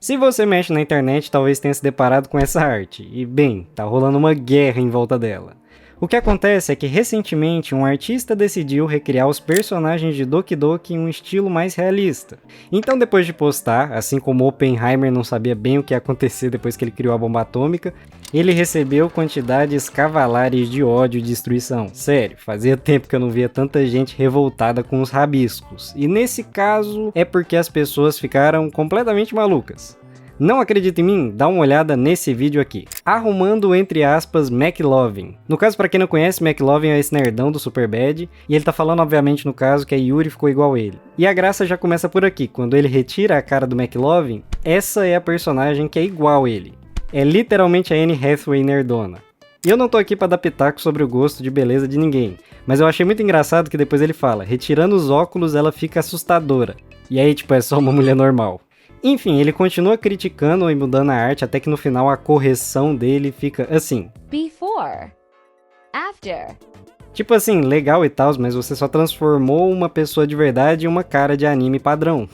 Se você mexe na internet, talvez tenha se deparado com essa arte, e bem, tá rolando uma guerra em volta dela. O que acontece é que recentemente um artista decidiu recriar os personagens de Doki Doki em um estilo mais realista. Então depois de postar, assim como Oppenheimer não sabia bem o que ia acontecer depois que ele criou a bomba atômica, ele recebeu quantidades cavalares de ódio e destruição. Sério, fazia tempo que eu não via tanta gente revoltada com os rabiscos. E nesse caso é porque as pessoas ficaram completamente malucas. Não acredita em mim? Dá uma olhada nesse vídeo aqui. Arrumando, entre aspas, McLovin. No caso, pra quem não conhece, McLovin é esse nerdão do Superbad, e ele tá falando, obviamente, no caso, que a Yuri ficou igual ele. E a graça já começa por aqui. Quando ele retira a cara do McLovin, essa é a personagem que é igual ele. É literalmente a Anne Hathaway nerdona. E eu não tô aqui pra dar pitaco sobre o gosto de beleza de ninguém, mas eu achei muito engraçado que depois ele fala, retirando os óculos ela fica assustadora. E aí, tipo, é só uma mulher normal. Enfim, ele continua criticando e mudando a arte até que no final a correção dele fica assim. Before. After. Tipo assim, legal e tal, mas você só transformou uma pessoa de verdade em uma cara de anime padrão.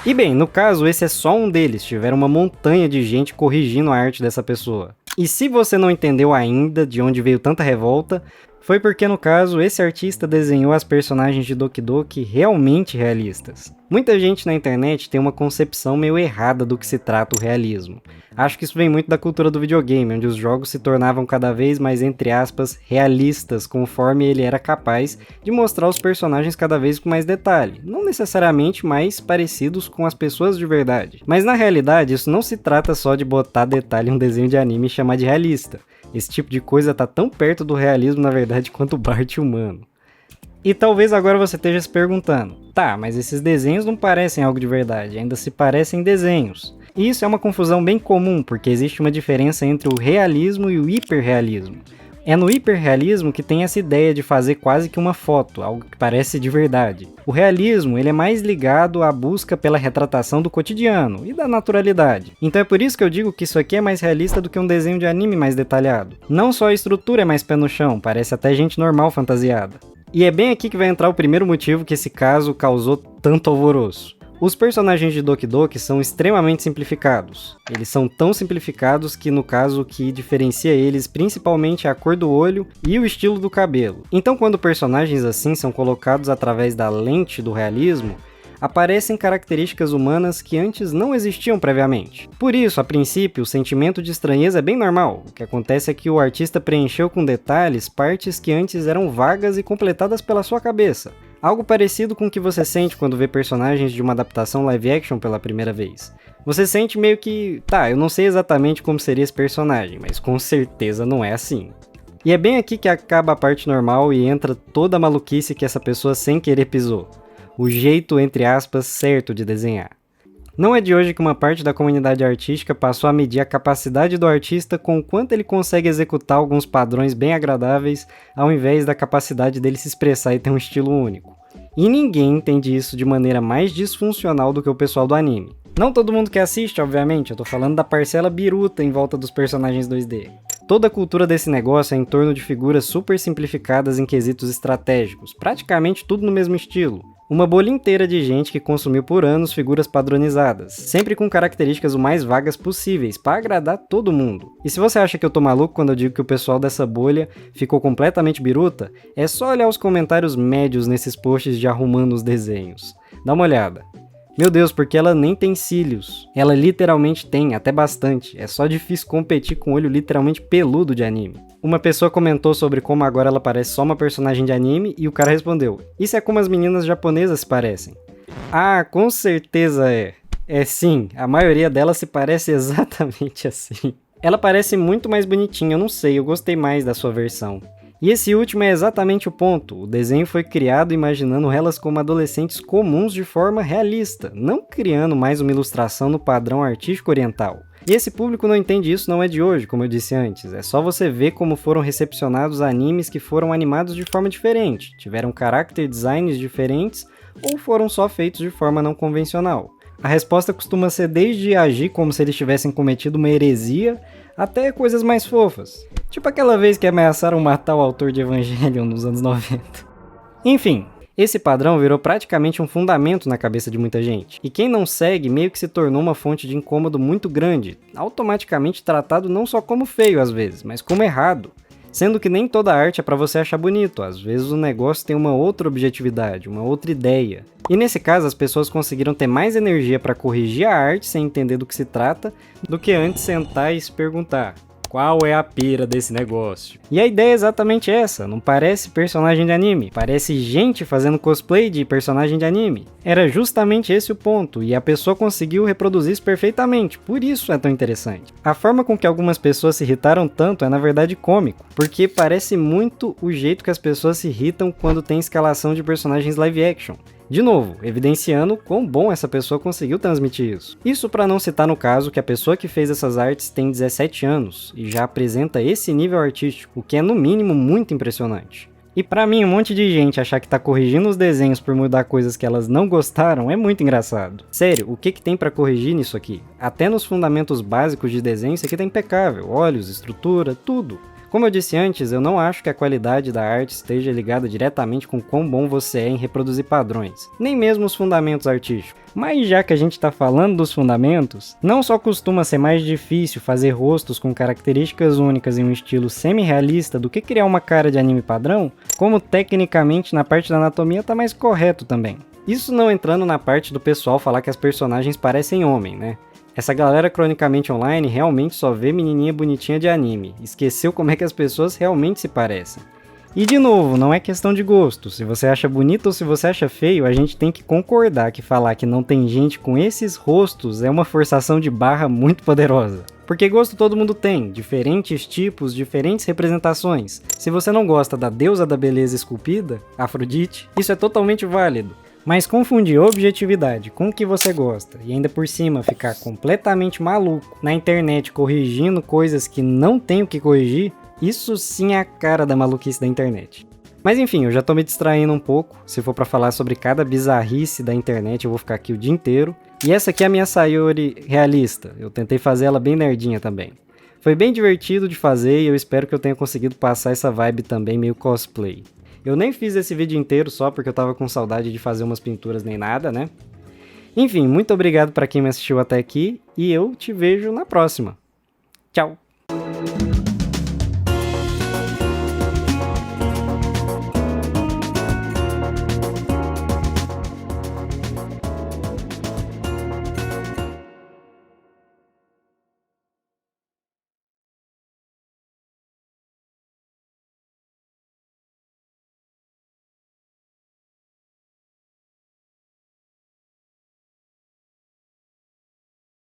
E bem, no caso, esse é só um deles, tiveram uma montanha de gente corrigindo a arte dessa pessoa. E se você não entendeu ainda de onde veio tanta revolta, foi porque, no caso, esse artista desenhou as personagens de Doki Doki realmente realistas. Muita gente na internet tem uma concepção meio errada do que se trata o realismo. Acho que isso vem muito da cultura do videogame, onde os jogos se tornavam cada vez mais, entre aspas, realistas, conforme ele era capaz de mostrar os personagens cada vez com mais detalhe, não necessariamente mais parecidos com as pessoas de verdade. Mas na realidade, isso não se trata só de botar detalhe em um desenho de anime e chamar de realista. Esse tipo de coisa tá tão perto do realismo, na verdade, quanto o Bart humano. E talvez agora você esteja se perguntando, tá, mas esses desenhos não parecem algo de verdade, ainda se parecem desenhos. E isso é uma confusão bem comum, porque existe uma diferença entre o realismo e o hiperrealismo. É no hiperrealismo que tem essa ideia de fazer quase que uma foto, algo que parece de verdade. O realismo ele é mais ligado à busca pela retratação do cotidiano e da naturalidade. Então é por isso que eu digo que isso aqui é mais realista do que um desenho de anime mais detalhado. Não só a estrutura é mais pé no chão, parece até gente normal fantasiada. E é bem aqui que vai entrar o primeiro motivo que esse caso causou tanto alvoroço. Os personagens de Doki Doki são extremamente simplificados. Eles são tão simplificados que, no caso, o que diferencia eles principalmente é a cor do olho e o estilo do cabelo. Então, quando personagens assim são colocados através da lente do realismo, aparecem características humanas que antes não existiam previamente. Por isso, a princípio, o sentimento de estranheza é bem normal. O que acontece é que o artista preencheu com detalhes partes que antes eram vagas e completadas pela sua cabeça. Algo parecido com o que você sente quando vê personagens de uma adaptação live action pela primeira vez. Você sente meio que, tá, eu não sei exatamente como seria esse personagem, mas com certeza não é assim. E é bem aqui que acaba a parte normal e entra toda a maluquice que essa pessoa sem querer pisou. O jeito, entre aspas, certo de desenhar. Não é de hoje que uma parte da comunidade artística passou a medir a capacidade do artista com o quanto ele consegue executar alguns padrões bem agradáveis, ao invés da capacidade dele se expressar e ter um estilo único. E ninguém entende isso de maneira mais disfuncional do que o pessoal do anime. Não todo mundo que assiste, obviamente, eu tô falando da parcela biruta em volta dos personagens 2D. Toda a cultura desse negócio é em torno de figuras super simplificadas em quesitos estratégicos, praticamente tudo no mesmo estilo. Uma bolha inteira de gente que consumiu por anos figuras padronizadas, sempre com características o mais vagas possíveis, para agradar todo mundo. E se você acha que eu tô maluco quando eu digo que o pessoal dessa bolha ficou completamente biruta, é só olhar os comentários médios nesses posts de arrumando os desenhos. Dá uma olhada. Meu Deus, porque ela nem tem cílios. Ela literalmente tem, até bastante. É só difícil competir com o olho literalmente peludo de anime. Uma pessoa comentou sobre como agora ela parece só uma personagem de anime e o cara respondeu: isso é como as meninas japonesas se parecem. Ah, com certeza é. É sim, a maioria delas se parece exatamente assim. Ela parece muito mais bonitinha, eu não sei, eu gostei mais da sua versão. E esse último é exatamente o ponto. O desenho foi criado imaginando elas como adolescentes comuns de forma realista, não criando mais uma ilustração no padrão artístico oriental. E esse público não entende isso, não é de hoje, como eu disse antes. É só você ver como foram recepcionados animes que foram animados de forma diferente, tiveram character designs diferentes ou foram só feitos de forma não convencional. A resposta costuma ser desde agir como se eles tivessem cometido uma heresia, até coisas mais fofas. Tipo aquela vez que ameaçaram matar o autor de Evangelion nos anos 90. Enfim, Esse padrão virou praticamente um fundamento na cabeça de muita gente, e quem não segue meio que se tornou uma fonte de incômodo muito grande, automaticamente tratado não só como feio às vezes, mas como errado. Sendo que nem toda arte é pra você achar bonito, às vezes o negócio tem uma outra objetividade, uma outra ideia. E nesse caso as pessoas conseguiram ter mais energia pra corrigir a arte sem entender do que se trata, do que antes sentar e se perguntar: qual é a pira desse negócio? E a ideia é exatamente essa, não parece personagem de anime, parece gente fazendo cosplay de personagem de anime. Era justamente esse o ponto, e a pessoa conseguiu reproduzir isso perfeitamente, por isso é tão interessante. A forma com que algumas pessoas se irritaram tanto é na verdade cômico, porque parece muito o jeito que as pessoas se irritam quando tem escalação de personagens live action. De novo, evidenciando quão bom essa pessoa conseguiu transmitir isso. Isso para não citar no caso que a pessoa que fez essas artes tem 17 anos e já apresenta esse nível artístico, o que é no mínimo muito impressionante. E pra mim, um monte de gente achar que tá corrigindo os desenhos por mudar coisas que elas não gostaram é muito engraçado. Sério, o que tem pra corrigir nisso aqui? Até nos fundamentos básicos de desenho isso aqui tá impecável, olhos, estrutura, tudo. Como eu disse antes, eu não acho que a qualidade da arte esteja ligada diretamente com quão bom você é em reproduzir padrões, nem mesmo os fundamentos artísticos. Mas já que a gente está falando dos fundamentos, não só costuma ser mais difícil fazer rostos com características únicas em um estilo semi-realista do que criar uma cara de anime padrão, como tecnicamente na parte da anatomia tá mais correto também. Isso não entrando na parte do pessoal falar que as personagens parecem homem, né? Essa galera cronicamente online realmente só vê menininha bonitinha de anime, esqueceu como é que as pessoas realmente se parecem. E de novo, não é questão de gosto, se você acha bonito ou se você acha feio, a gente tem que concordar que falar que não tem gente com esses rostos é uma forçação de barra muito poderosa. Porque gosto todo mundo tem, diferentes tipos, diferentes representações. Se você não gosta da deusa da beleza esculpida, Afrodite, isso é totalmente válido. Mas confundir objetividade com o que você gosta e ainda por cima ficar completamente maluco na internet corrigindo coisas que não tem o que corrigir, isso sim é a cara da maluquice da internet. Mas enfim, eu já tô me distraindo um pouco, se for pra falar sobre cada bizarrice da internet eu vou ficar aqui o dia inteiro. E essa aqui é a minha Sayori realista, eu tentei fazer ela bem nerdinha também. Foi bem divertido de fazer e eu espero que eu tenha conseguido passar essa vibe também meio cosplay. Eu nem fiz esse vídeo inteiro só porque eu tava com saudade de fazer umas pinturas nem nada, né? Enfim, muito obrigado pra quem me assistiu até aqui e eu te vejo na próxima. Tchau!